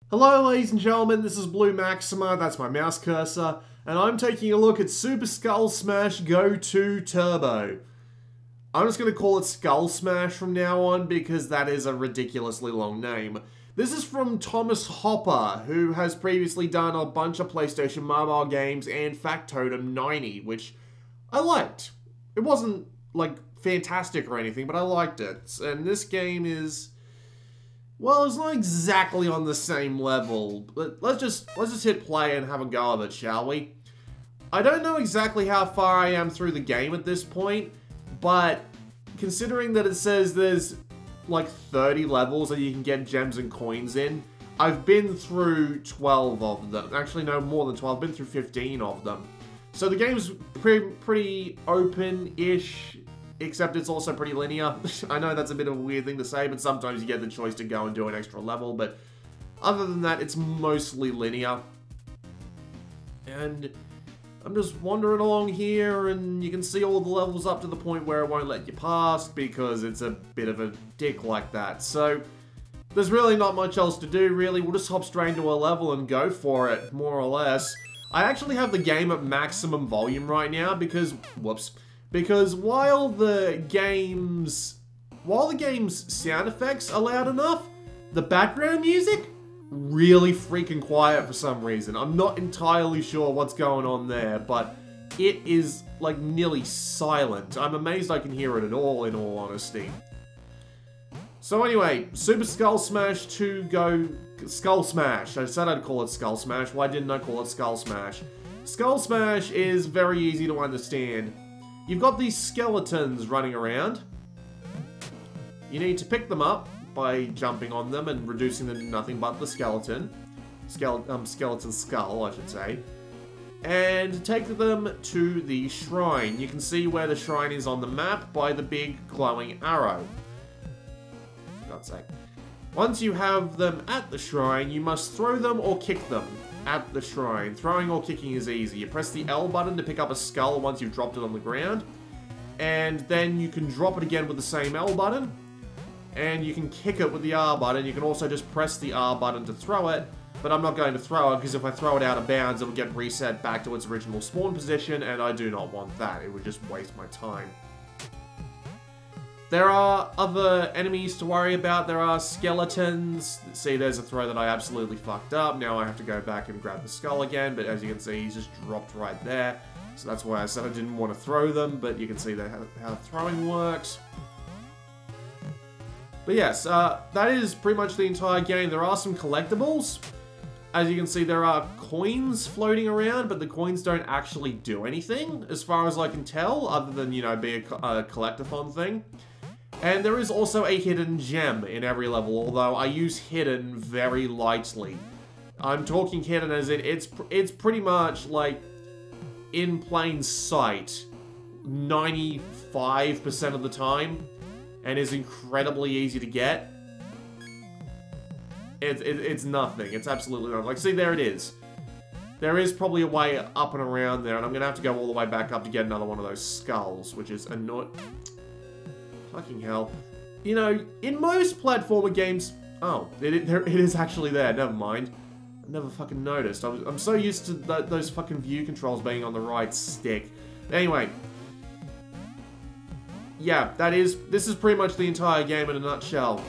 Hello ladies and gentlemen, this is Blue Maxima, that's my mouse cursor, and I'm taking a look at Super Skull Smash Go 2 Turbo. I'm just going to call it Skull Smash from now on because that is a ridiculously long name. This is from Thomas Hopper, who has previously done a bunch of PlayStation mobile games and Factotum 90, which I liked. It wasn't, like, fantastic or anything, but I liked it. And this game is... well, it's not exactly on the same level, but let's just hit play and have a go of it, shall we? I don't know exactly how far I am through the game at this point, but considering that it says there's like 30 levels that you can get gems and coins in, I've been through 12 of them. Actually, no, more than 12. I've been through 15 of them. So the game's pretty open-ish, except it's also pretty linear. I know that's a bit of a weird thing to say, but sometimes you get the choice to go and do an extra level, but other than that, it's mostly linear. And I'm just wandering along here, and you can see all the levels up to the point where it won't let you past, because it's a bit of a dick like that. So, there's really not much else to do, really. We'll just hop straight into a level and go for it, more or less. I actually have the game at maximum volume right now, because, whoops. Because while the game's sound effects are loud enough, the background music, really freaking quiet for some reason. I'm not entirely sure what's going on there, but it is like nearly silent. I'm amazed I can hear it at all, in all honesty. So anyway, Super Skull Smash 2 Go... Skull Smash. I said I'd call it Skull Smash. Why didn't I call it Skull Smash? Skull Smash is very easy to understand. You've got these skeletons running around. You need to pick them up by jumping on them and reducing them to nothing but the skeleton. Skeleton skull, I should say. And take them to the shrine. You can see where the shrine is on the map by the big glowing arrow. For God's sake. Once you have them at the shrine, you must throw them or kick them at the shrine. Throwing or kicking is easy. You press the L button to pick up a skull once you've dropped it on the ground. And then you can drop it again with the same L button. And you can kick it with the R button. You can also just press the R button to throw it. But I'm not going to throw it because if I throw it out of bounds, it'll get reset back to its original spawn position. And I do not want that. It would just waste my time. There are other enemies to worry about. There are skeletons. See, there's a throw that I absolutely fucked up. Now I have to go back and grab the skull again, but as you can see, he's just dropped right there. So that's why I said I didn't want to throw them, but you can see that how throwing works. But yes, that is pretty much the entire game. There are some collectibles. As you can see, there are coins floating around, but the coins don't actually do anything, as far as I can tell, other than, you know, be a collectathon thing. And there is also a hidden gem in every level, although I use hidden very lightly. I'm talking hidden as in it's pretty much like in plain sight 95% of the time, and is incredibly easy to get. It's nothing. It's absolutely nothing. Like, see, there it is. There is probably a way up and around there, and I'm going to have to go all the way back up to get another one of those skulls, which is annoying. Fucking hell. You know, in most platformer games... oh, it is actually there. Never mind. I never fucking noticed. I'm so used to those fucking view controls being on the right stick. Anyway. Yeah, this is pretty much the entire game in a nutshell.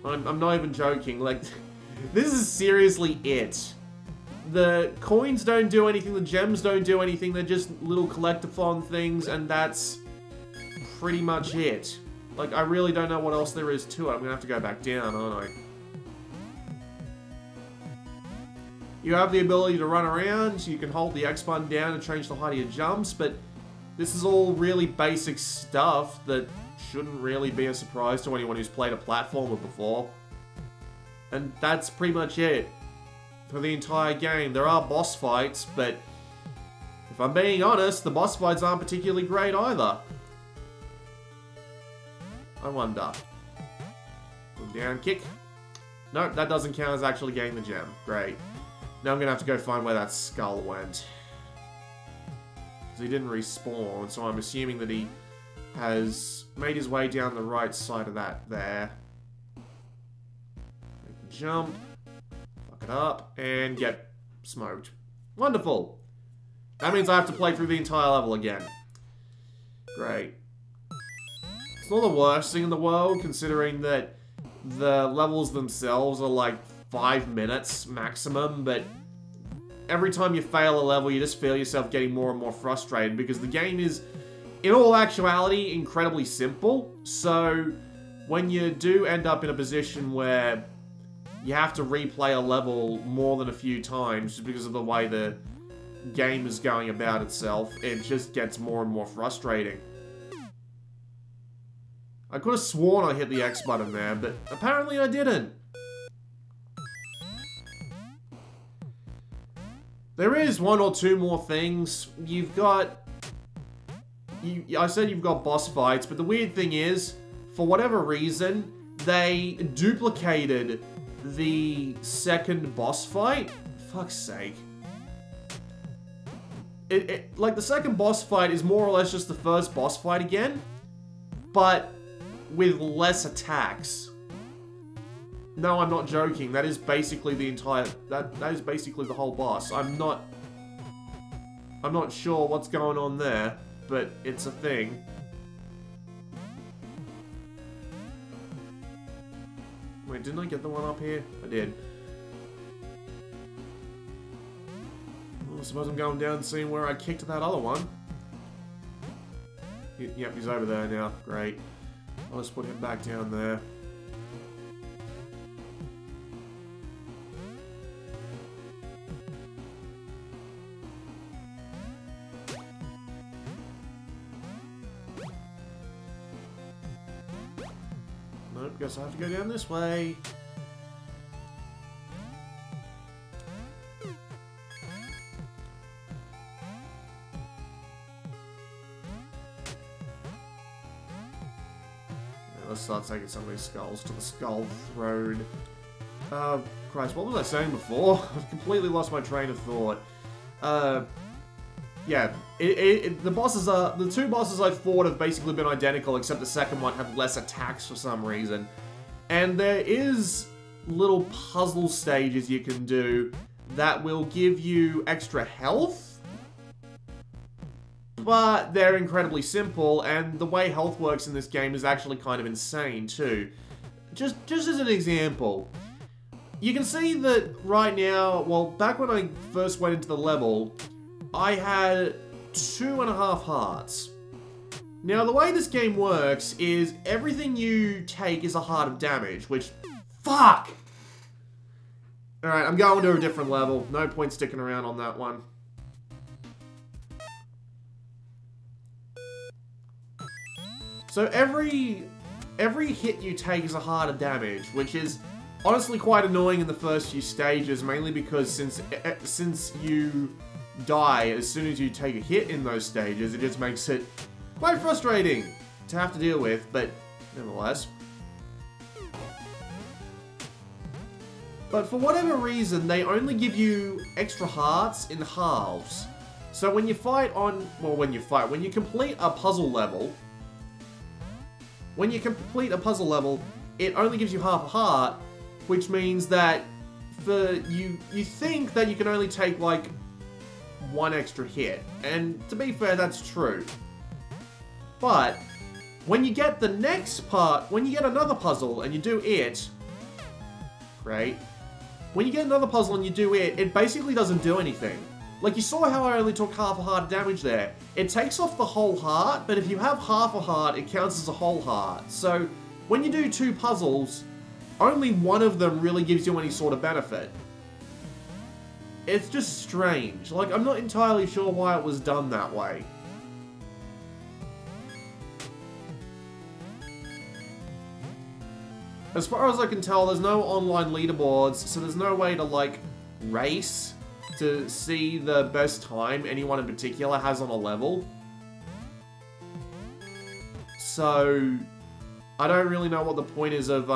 I'm not even joking. Like, this is seriously it. The coins don't do anything. The gems don't do anything. They're just little collectathon things, and that's pretty much it. Like, I really don't know what else there is to it. I'm gonna have to go back down, aren't I? You have the ability to run around. You can hold the X button down to change the height of your jumps, but this is all really basic stuff that shouldn't really be a surprise to anyone who's played a platformer before. And that's pretty much it for the entire game. There are boss fights, but if I'm being honest, the boss fights aren't particularly great either. I wonder. Down kick. Nope, that doesn't count as actually getting the gem. Great. Now I'm going to have to go find where that skull went. Because he didn't respawn, so I'm assuming that he has made his way down the right side of that there. Jump. Get up and get smoked. Wonderful. That means I have to play through the entire level again. Great. It's not the worst thing in the world, considering that the levels themselves are like 5 minutes maximum, but every time you fail a level, you just feel yourself getting more and more frustrated, because the game is, in all actuality, incredibly simple. So when you do end up in a position where you have to replay a level more than a few times just because of the way the game is going about itself, it just gets more and more frustrating. I could have sworn I hit the X button there, but apparently I didn't. There is 1 or 2 more things. You've got... I said you've got boss fights, but the weird thing is, for whatever reason, they duplicated the second boss fight. Fuck's sake. Like, the second boss fight is more or less just the first boss fight again, but with less attacks. No, I'm not joking. That is basically the entire... That is basically the whole boss. I'm not sure what's going on there, but it's a thing. Wait, didn't I get the one up here? I did. Well, I suppose I'm going down and seeing where I kicked that other one. Yep, he's over there now. Great. I'll just put him back down there. Nope, guess I have to go down this way. Let's start taking some of these skulls to the Skull Throne. Christ, what was I saying before? I've completely lost my train of thought. Yeah, the bosses are... The 2 bosses I fought have basically been identical, except the second one had less attacks for some reason. And there is little puzzle stages you can do that will give you extra health. But they're incredibly simple, and the way health works in this game is actually kind of insane, too. Just as an example, you can see that right now, well, back when I first went into the level, I had 2.5 hearts. Now, the way this game works is everything you take is a heart of damage, which... Fuck! Alright, I'm going to a different level. No point sticking around on that one. So every hit you take is a heart of damage, which is honestly quite annoying in the first few stages, mainly because since you die as soon as you take a hit in those stages, it just makes it quite frustrating to have to deal with, but nevertheless. But for whatever reason, they only give you extra hearts in halves. So when you fight on... Well, when you complete a puzzle level... When you complete a puzzle level, it only gives you half a heart, which means that you think that you can only take, like, 1 extra hit. And to be fair, that's true. But when you get the next part, when you get another puzzle and you do it, great. When you get another puzzle and you do it, it basically doesn't do anything. Like, you saw how I only took half a heart of damage there. It takes off the whole heart, but if you have half a heart, it counts as a whole heart. So, when you do 2 puzzles, only one of them really gives you any sort of benefit. It's just strange. Like, I'm not entirely sure why it was done that way. As far as I can tell, there's no online leaderboards, so there's no way to, like, race to see the best time anyone in particular has on a level. So, I don't really know what the point is of,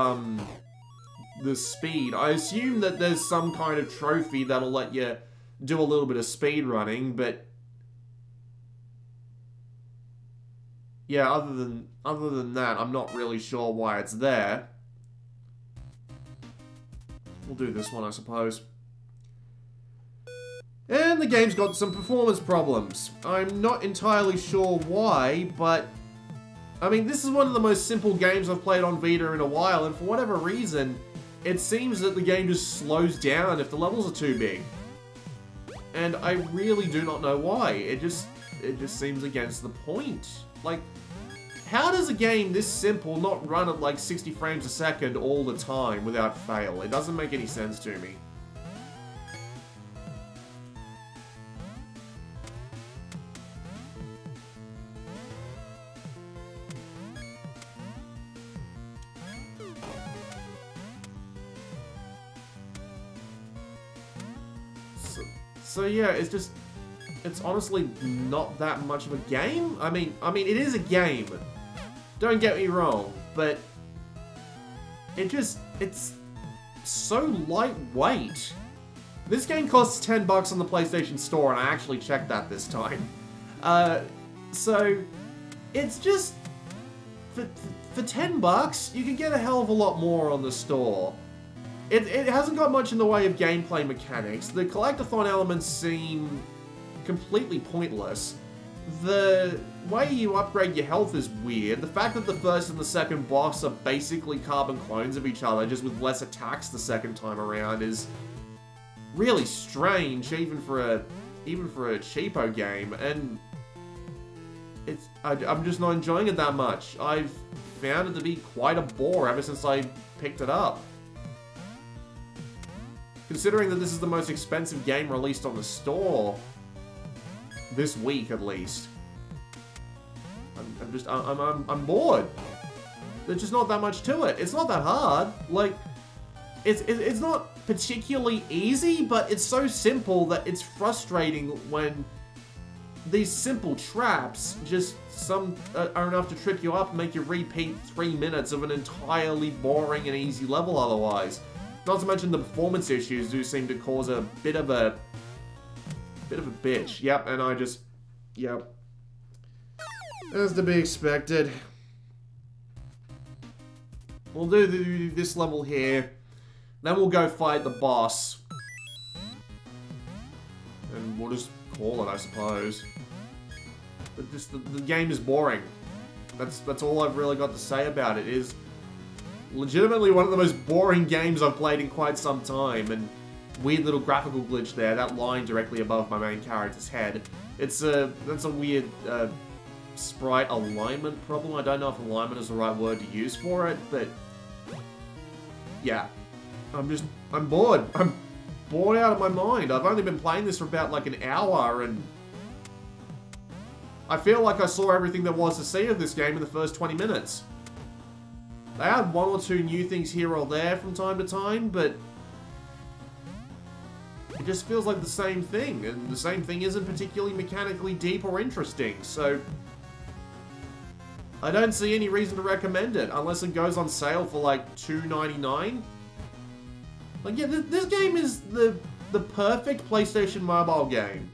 the speed. I assume that there's some kind of trophy that'll let you do a little bit of speed running, but... Yeah, other than that, I'm not really sure why it's there. We'll do this one, I suppose. And the game's got some performance problems. I'm not entirely sure why, but... I mean, this is one of the most simple games I've played on Vita in a while, and for whatever reason, it seems that the game just slows down if the levels are too big. And I really do not know why. It just seems against the point. Like, how does a game this simple not run at like 60 frames a second all the time without fail? It doesn't make any sense to me. So yeah, it's honestly not that much of a game. I mean, it is a game. Don't get me wrong, but it's so lightweight. This game costs $10 on the PlayStation Store, and I actually checked that this time. So it's just for $10, you can get a hell of a lot more on the store. It hasn't got much in the way of gameplay mechanics. The collectathon elements seem completely pointless. The way you upgrade your health is weird. The fact that the first and the second boss are basically carbon clones of each other, just with less attacks the second time around, is really strange, even for a cheapo game. And I'm just not enjoying it that much. I've found it to be quite a bore ever since I picked it up. Considering that this is the most expensive game released on the store, this week at least, I'm bored. There's just not that much to it. It's not that hard. Like, it's not particularly easy, but it's so simple that it's frustrating when these simple traps just are enough to trip you up and make you repeat 3 minutes of an entirely boring and easy level otherwise. Not to mention the performance issues do seem to cause a bit of a bitch. Yep, and yep. As to be expected. We'll do this level here. Then we'll go fight the boss. And we'll just call it, I suppose. But just the game is boring. That's all I've really got to say about it. It is legitimately one of the most boring games I've played in quite some time, and weird little graphical glitch there, that line directly above my main character's head. That's a weird sprite alignment problem. I don't know if alignment is the right word to use for it, but yeah. I'm bored. I'm bored out of my mind. I've only been playing this for about like an hour, and I feel like I saw everything there was to see of this game in the first 20 minutes. They had one or two new things here or there from time to time, but it just feels like the same thing, and the same thing isn't particularly mechanically deep or interesting, so I don't see any reason to recommend it, unless it goes on sale for like $2.99. Like, yeah, this game is the perfect PlayStation Mobile game.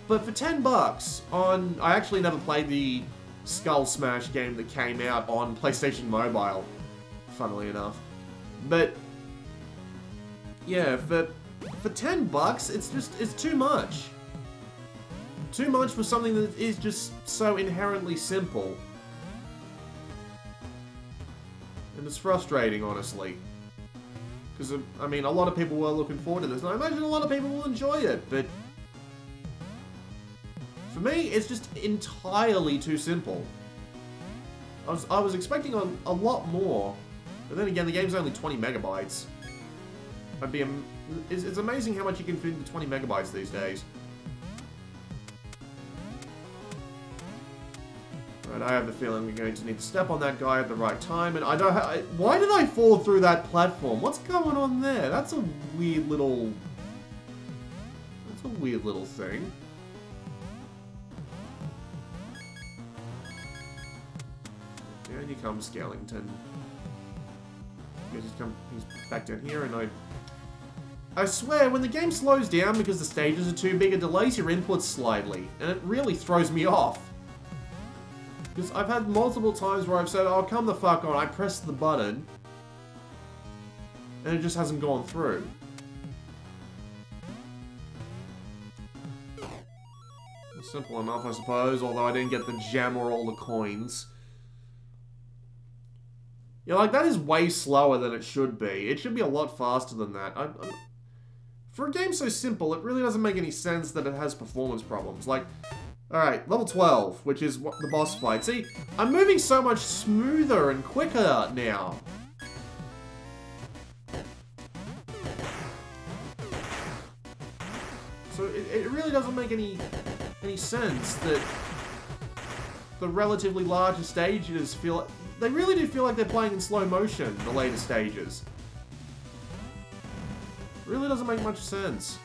But for $10 on... I actually never played the Skull Smash game that came out on PlayStation Mobile, funnily enough. But yeah, for $10, it's too much. Too much for something that is just so inherently simple. And it's frustrating, honestly. Because, I mean, a lot of people were looking forward to this, and I imagine a lot of people will enjoy it, but for me, it's just entirely too simple. I was expecting a lot more, but then again, the game's only 20 megabytes. It's amazing how much you can fit into 20 megabytes these days. Right, I have the feeling we're going to need to step on that guy at the right time, and I don't why did I fall through that platform? What's going on there? That's a weird little thing. And here comes Skellington. He's back down here, and I swear, when the game slows down because the stages are too big, it delays your inputs slightly, and it really throws me off. Because I've had multiple times where I've said, oh, come the fuck on, I pressed the button, and it just hasn't gone through. Simple enough, I suppose, although I didn't get the gem or all the coins. Yeah, like, that is way slower than it should be. It should be a lot faster than that. For a game so simple, it really doesn't make any sense that it has performance problems. Like, alright, level 12, which is the boss fight. See, I'm moving so much smoother and quicker now. So it really doesn't make any sense that the relatively larger stages feel... They really do feel like they're playing in slow motion, the later stages. Really doesn't make much sense.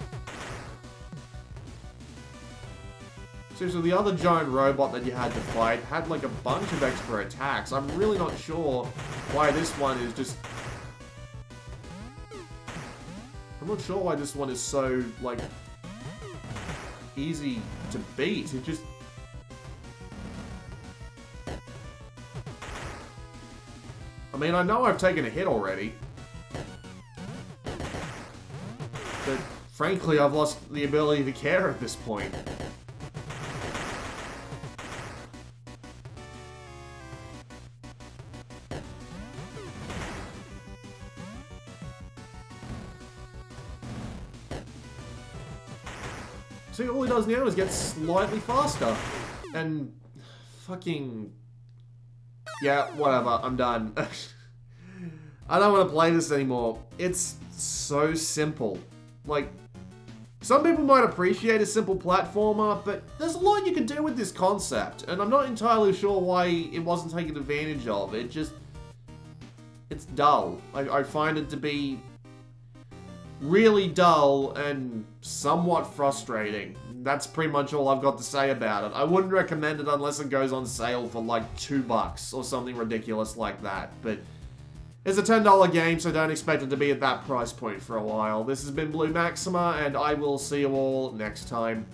Seriously, the other giant robot that you had to fight had like a bunch of extra attacks. I'm really not sure why this one is just... I'm not sure why this one is so, like, easy to beat. It just... I mean, I know I've taken a hit already. But, frankly, I've lost the ability to care at this point. See, all he does now is get slightly faster. And... fucking... Yeah, whatever, I'm done. I don't want to play this anymore. It's so simple. Like, some people might appreciate a simple platformer, but there's a lot you can do with this concept, and I'm not entirely sure why it wasn't taken advantage of. It just... it's dull. I find it to be really dull and somewhat frustrating. That's pretty much all I've got to say about it. I wouldn't recommend it unless it goes on sale for like $2 or something ridiculous like that, but it's a $10 game, so don't expect it to be at that price point for a while. This has been Blue Maxima, and I will see you all next time.